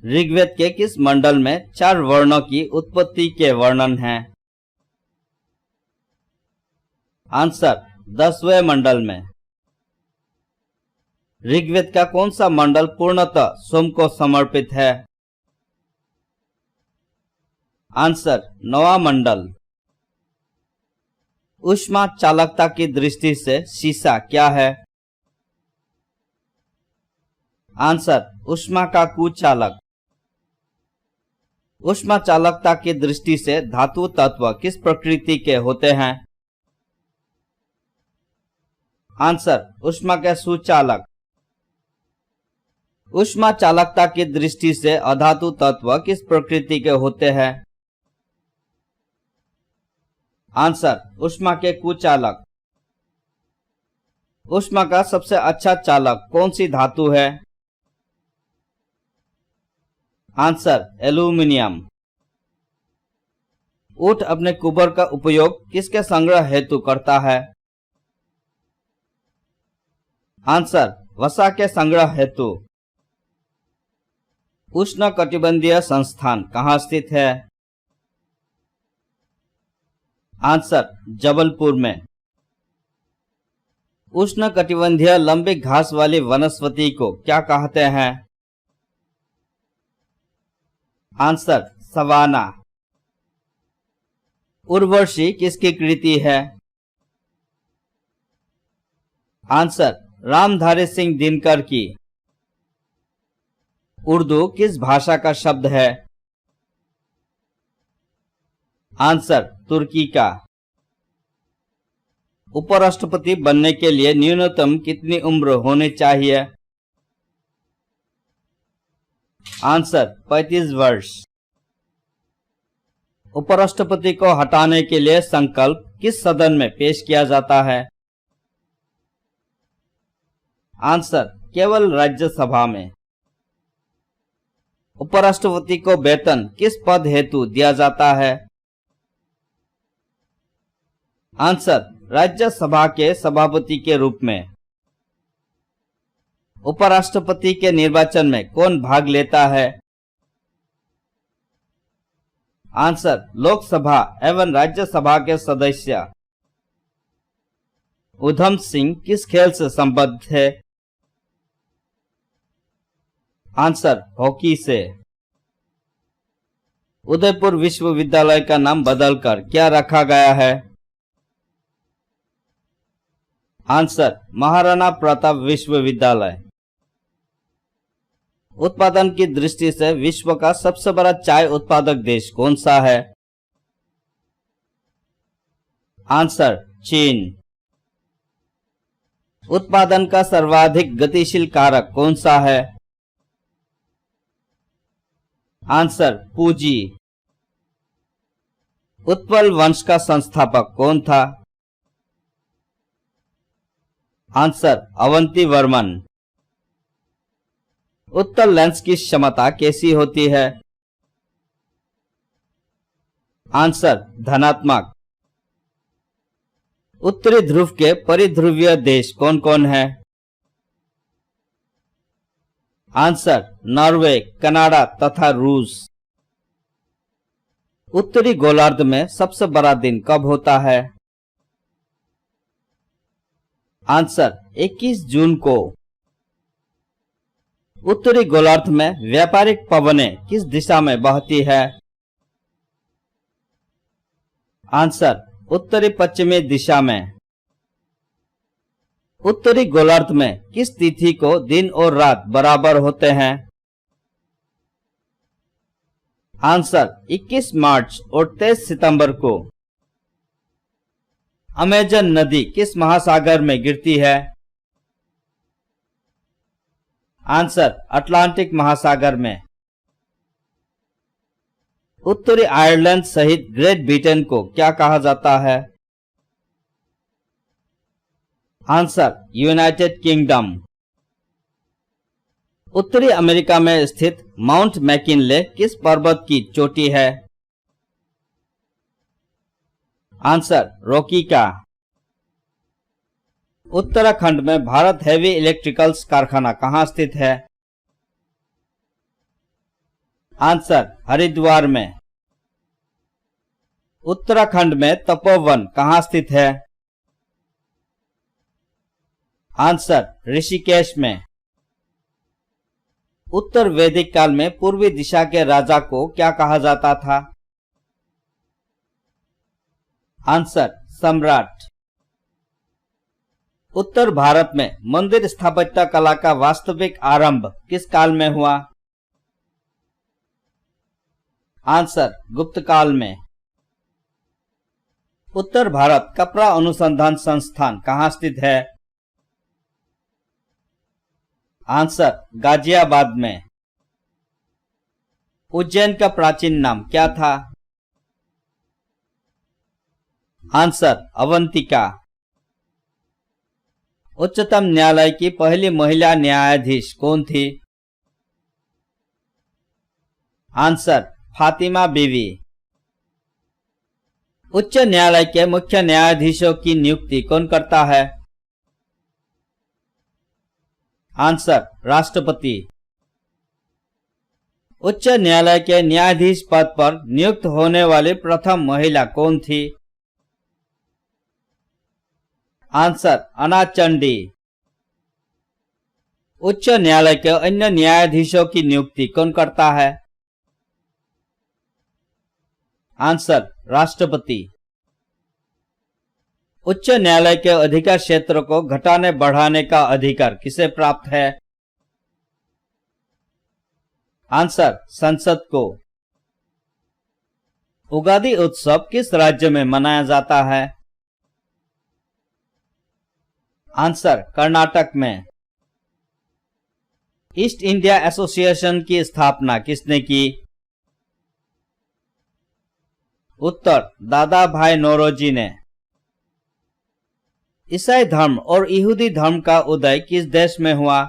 ऋग्वेद के किस मंडल में 4 वर्णों की उत्पत्ति के वर्णन है? आंसर 10वें मंडल में। ऋग्वेद का कौन सा मंडल पूर्णतः सोम को समर्पित है? आंसर 9वां मंडल। ऊष्मा चालकता की दृष्टि से शीशा क्या है? आंसर ऊष्मा का कुचालक। ऊष्मा चालकता की दृष्टि से धातु तत्व किस प्रकृति के होते हैं? आंसर ऊष्मा के सुचालक। ऊष्मा चालकता की दृष्टि से अधातु तत्व किस प्रकृति के होते हैं? आंसर ऊष्मा के कुचालक। ऊष्मा का सबसे अच्छा चालक कौन सी धातु है? Answer aluminium. ऊंट अपने कुबर का उपयोग किसके संग्रह हेतु करता है? आंसर वसा के संग्रह हेतु। उष्णकटिबंधीय संस्थान कहाँ स्थित है? आंसर जबलपुर में। उष्णकटिबंधीय लंबी घास वाली वनस्पति को क्या कहते हैं? Answer savanna. उर्वशी किसकी कृति है? आंसर रामधारी सिंह दिनकर की। उर्दू किस भाषा का शब्द है? आंसर तुर्की का। उपराष्ट्रपति बनने के लिए न्यूनतम कितनी उम्र होनी चाहिए? आंसर 35 वर्ष। उपराष्ट्रपति को हटाने के लिए संकल्प किस सदन में पेश किया जाता है? आंसर केवल राज्यसभा में। उपराष्ट्रपति को वेतन किस पद हेतु दिया जाता है? आंसर राज्यसभा के सभापति के रूप में। उपराष्ट्रपति के निर्वाचन में कौन भाग लेता है? आंसर लोकसभा एवं राज्यसभा के सदस्य। उधम सिंह किस खेल से संबद्ध है? आंसर हॉकी से। उदयपुर विश्वविद्यालय का नाम बदलकर क्या रखा गया है? आंसर महाराणा प्रताप विश्वविद्यालय। उत्पादन की दृष्टि से विश्व का सबसे बड़ा चाय उत्पादक देश कौन सा है? आंसर चीन। उत्पादन का सर्वाधिक गतिशील कारक कौन सा है? आंसर पूंजी। उत्पल वंश का संस्थापक कौन था? आंसर अवंती वर्मन। उत्तल लेंस की क्षमता कैसी होती है? आंसर धनात्मक। उत्तरी ध्रुव के परिध्रुवीय देश कौन कौन है? आंसर नॉर्वे, कनाडा तथा रूस। उत्तरी गोलार्ध में सबसे बड़ा दिन कब होता है? आंसर 21 जून को। उत्तरी गोलार्ध में व्यापारिक पवनें किस दिशा में बहती है? आंसर उत्तरी पश्चिमी दिशा में। उत्तरी गोलार्ध में किस तिथि को दिन और रात बराबर होते हैं? आंसर 21 मार्च और 23 सितंबर को। अमेजन नदी किस महासागर में गिरती है? आंसर अटलांटिक महासागर में। उत्तरी आयरलैंड सहित ग्रेट ब्रिटेन को क्या कहा जाता है? Answer United kingdom. उत्तरी अमेरिका में स्थित माउंट मैकिनले किस पर्वत की चोटी है? आंसर रॉकी का। उत्तराखंड में भारत हेवी इलेक्ट्रिकल्स कारखाना कहाँ स्थित है? आंसर हरिद्वार में। उत्तराखंड में तपोवन कहाँ स्थित है? आंसर ऋषिकेश में। उत्तर वैदिक काल में पूर्वी दिशा के राजा को क्या कहा जाता था? आंसर सम्राट। उत्तर भारत में मंदिर स्थापत्य कला का वास्तविक आरंभ किस काल में हुआ? आंसर गुप्त काल में। उत्तर भारत कपड़ा अनुसंधान संस्थान कहाँ स्थित है? आंसर गाजियाबाद में। उज्जैन का प्राचीन नाम क्या था? आंसर अवंतिका। उच्चतम न्यायालय की पहली महिला न्यायाधीश कौन थी? आंसर फातिमा बीवी। उच्च न्यायालय के मुख्य न्यायाधीशों की नियुक्ति कौन करता है? आंसर राष्ट्रपति। उच्च न्यायालय के न्यायाधीश पद पर नियुक्त होने वाली प्रथम महिला कौन थी? आंसर अन्ना चंडी। उच्च न्यायालय के अन्य न्यायाधीशों की नियुक्ति कौन करता है? आंसर राष्ट्रपति। उच्च न्यायालय के अधिकार क्षेत्र को घटाने बढ़ाने का अधिकार किसे प्राप्त है? आंसर संसद को। उगादि उत्सव किस राज्य में मनाया जाता है? आंसर कर्नाटक में। ईस्ट इंडिया एसोसिएशन की स्थापना किसने की? उत्तर दादा भाई नौरोजी ने। ईसाई धर्म और यहूदी धर्म का उदय किस देश में हुआ?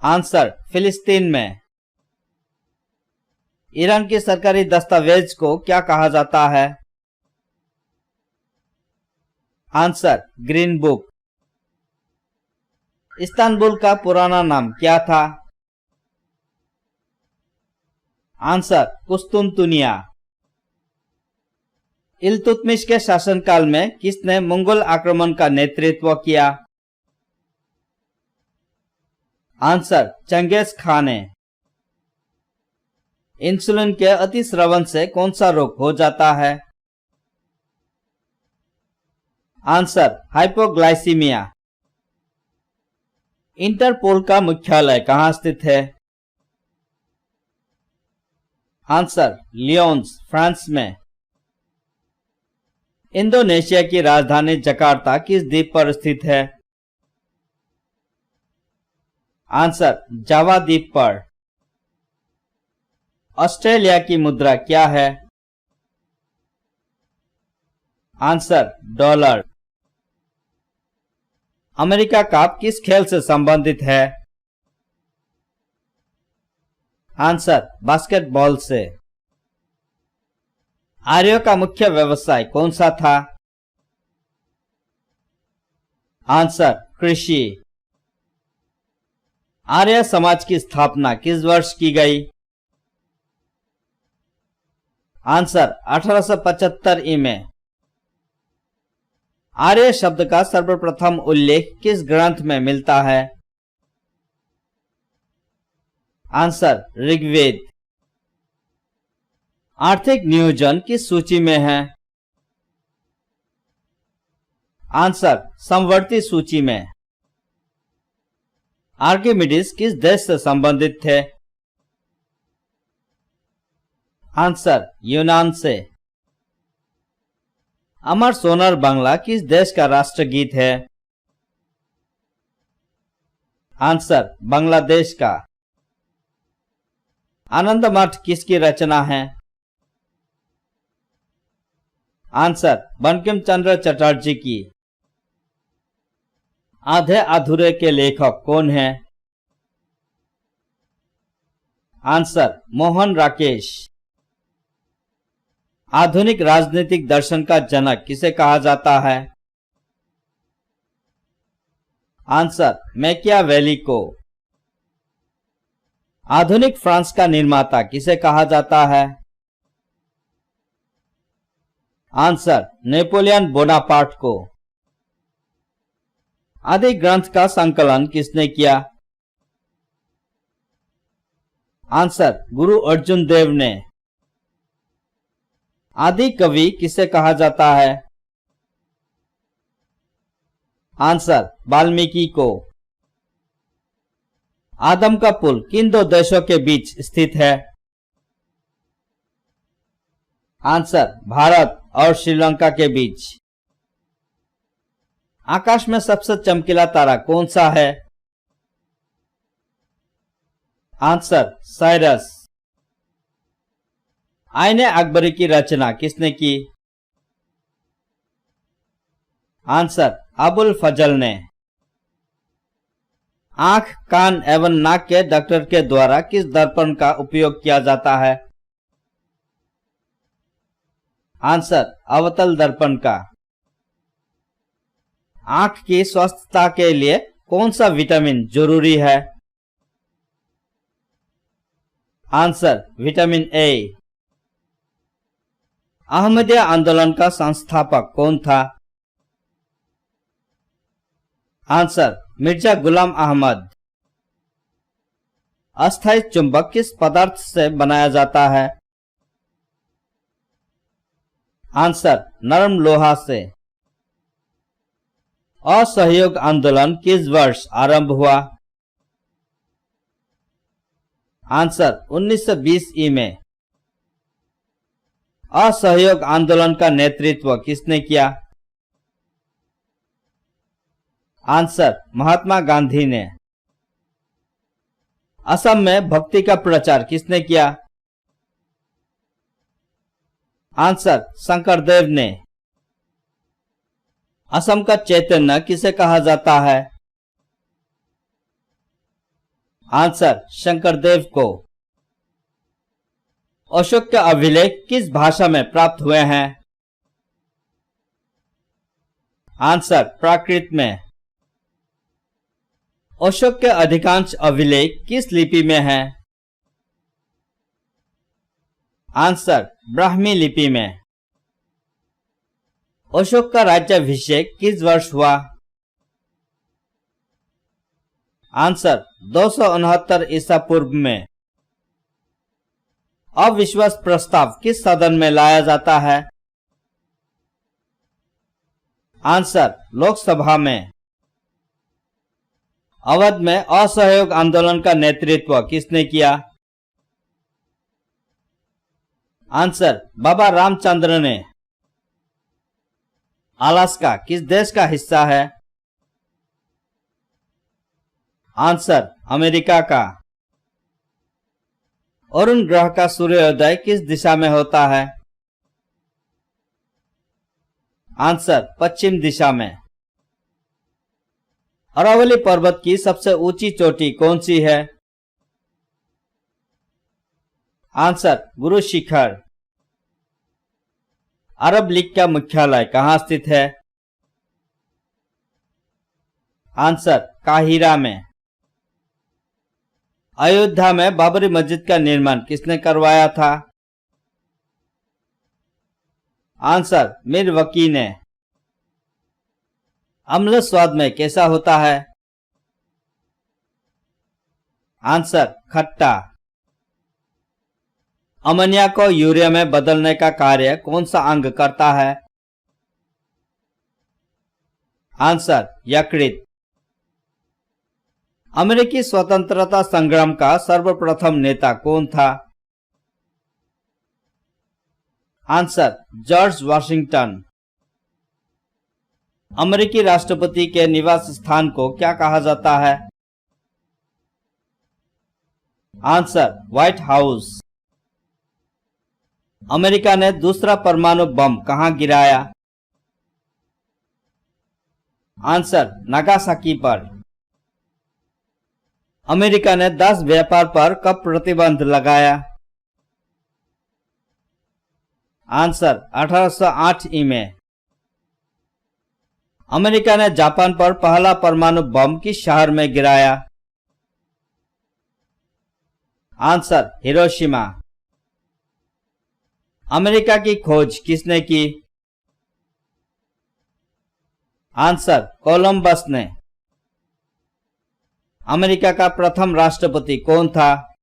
आंसर फिलिस्तीन में। ईरान के सरकारी दस्तावेज को क्या कहा जाता है? Answer green book. इस्तांबुल का पुराना नाम क्या था? आंसर कुस्तुनतुनिया। इल्तुतमिश के शासनकाल में किसने मंगोल आक्रमण का नेतृत्व किया? आंसर चंगेज खान ने। इंसुलिन के अतिस्रवण से कौन सा रोग हो जाता है? Answer hypoglycaemia. इंटरपोल का मुख्यालय कहाँ स्थित है? आंसर लियोन्स फ्रांस में। इंडोनेशिया की राजधानी जकार्ता किस द्वीप पर स्थित है? आंसर जावा द्वीप पर। ऑस्ट्रेलिया की मुद्रा क्या है? Answer dollar. अमेरिका कप किस खेल से संबंधित है? आंसर बास्केटबॉल से। आर्यों का मुख्य व्यवसाय कौन सा था? आंसर कृषि। आर्य समाज की स्थापना किस वर्ष की गई? आंसर 1875 में। आर्य शब्द का सर्वप्रथम उल्लेख किस ग्रंथ में मिलता है? आंसर ऋग्वेद। आर्थिक नियोजन किस सूची में है? आंसर समवर्ती सूची में। आर्किमिडीज किस देश से संबंधित थे? आंसर यूनान से। अमर सोनार बांग्ला किस देश का राष्ट्रगीत है? आंसर बांग्लादेश का। आनंद मठ किसकी रचना है? आंसर बंकिम चंद्र चटर्जी की। आधे अधूरे के लेखक कौन हैं? आंसर मोहन राकेश। आधुनिक राजनीतिक दर्शन का जनक किसे कहा जाता है? आंसर मैकियावेली को। आधुनिक फ्रांस का निर्माता किसे कहा जाता है? आंसर, नेपोलियन बोनापार्ट को। आदि ग्रंथ का संकलन किसने किया? आंसर, गुरु अर्जुन देव ने। आदि कवि किसे कहा जाता है? आंसर, वाल्मीकि को। आदम का पुल किन दो देशों के बीच स्थित है? आंसर, भारत और श्रीलंका के बीच। आकाश में सबसे चमकीला तारा कौन सा है? Answer, Cyrus. आईने अकबरी की रचना किसने की? आंसर, अबुल फजल ने। आंख, कान एवं नाक के डॉक्टर के द्वारा किस दर्पण का उपयोग किया जाता है? आंसर, अवतल दर्पण का। आंख की स्वस्थता के लिए कौन सा विटामिन जरूरी है? Answer, vitamin A. अहमदिया आंदोलन का संस्थापक कौन था? आंसर, मिर्जा गुलाम अहमद। अस्थायी चुंबक किस पदार्थ से बनाया जाता है? आंसर, नरम लोहा से। असहयोग आंदोलन किस वर्ष आरंभ हुआ? आंसर, 1920 ई में। असहयोग आंदोलन का नेतृत्व किसने किया? आंसर, महात्मा गांधी ने। असम में भक्ति का प्रचार किसने किया? आंसर, शंकरदेव ने। असम का चैतन्य किसे कहा जाता है? आंसर, शंकरदेव को। अशोक के अभिलेख किस भाषा में प्राप्त हुए हैं? आंसर, प्राकृत में। अशोक के अधिकांश अभिलेख किस लिपि में हैं? आंसर, ब्राह्मी लिपि में। अशोक का राज्याभिषेक किस वर्ष हुआ? आंसर, 269 ईसा पूर्व में। अविश्वास प्रस्ताव किस सदन में लाया जाता है? आंसर, लोकसभा में। अवध में असहयोग आंदोलन का नेतृत्व किसने किया? आंसर, बाबा रामचंद्र ने। अलास्का किस देश का हिस्सा है? आंसर, अमेरिका का। अरुण ग्रह का सूर्योदय किस दिशा में होता है? आंसर, पश्चिम दिशा में। अरावली पर्वत की सबसे ऊंची चोटी कौन सी है? आंसर, गुरु शिखर। अरब लीग का मुख्यालय कहाँ स्थित है? आंसर, काहिरा में। अयोध्या में बाबरी मस्जिद का निर्माण किसने करवाया था? आंसर, मीर वकी ने। अम्ल स्वाद में कैसा होता है? आंसर, खट्टा। अमोनिया को यूरिया में बदलने का कार्य कौन सा अंग करता है? आंसर, यकृत। अमेरिकी स्वतंत्रता संग्राम का सर्वप्रथम नेता कौन था? Answer, George Washington. अमेरिकी राष्ट्रपति के निवास स्थान को क्या कहा जाता है? Answer, white house. अमेरिका ने दूसरा परमाणु बम कहां गिराया? आंसर, नागासाकी पर। अमेरिका ने दास व्यापार पर कब प्रतिबंध लगाया? आंसर, 1808 ई में। अमेरिका ने जापान पर पहला परमाणु बम किस शहर में गिराया? Answer Hiroshima. अमेरिका की खोज किसने की? आंसर कोलंबस ने। अमेरिका का प्रथम राष्ट्रपति कौन था?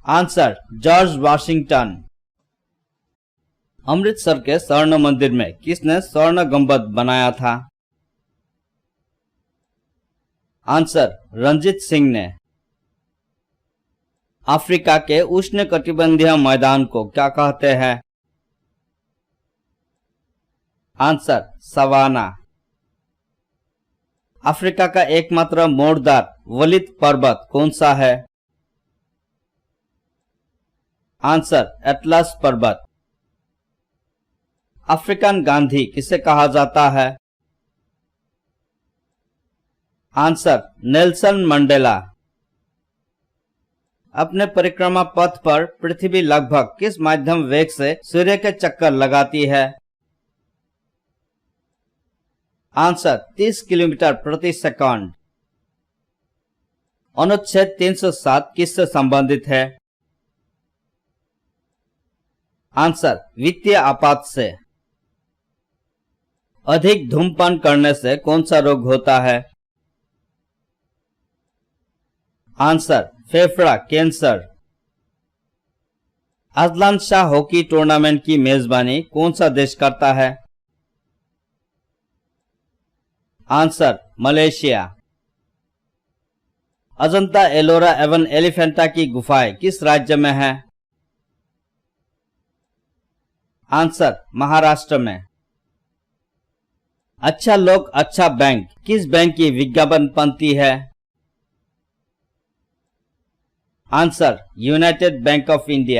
Answer George Washington. अमृतसर के स्वर्ण मंदिर में किसने स्वर्ण गुंबद बनाया था? आंसर रंजीत सिंह ने। अफ्रीका के उष्णकटिबंधीय मैदान को क्या कहते हैं? Answer savanna. अफ्रीका का एकमात्र मोड़दार वलित पर्वत कौन सा है? आंसर एटलस पर्वत। अफ्रीकन गांधी किसे कहा जाता है? Answer Nelson Mandela. अपने परिक्रमा पथ पर पृथ्वी लगभग किस माध्यम वेग से सूर्य के चक्कर लगाती है? आंसर 30 किलोमीटर प्रति सेकंड। अनुच्छेद 307 किससे संबंधित है? आंसर वित्तीय आपात से। अधिक धूम्रपान करने से कौन सा रोग होता है? आंसर फेफड़ा cancer. Azlan Shah hockey tournament की मेजबानी कौन सा देश करता है? Answer Malaysia. अजंता एलोरा एवं एलिफेंटा की गुफाएं किस राज्य में है? आंसर महाराष्ट्र में। अच्छा लोग अच्छा बैंक किस बैंक की विज्ञापन पंक्ति है? Answer United bank of India.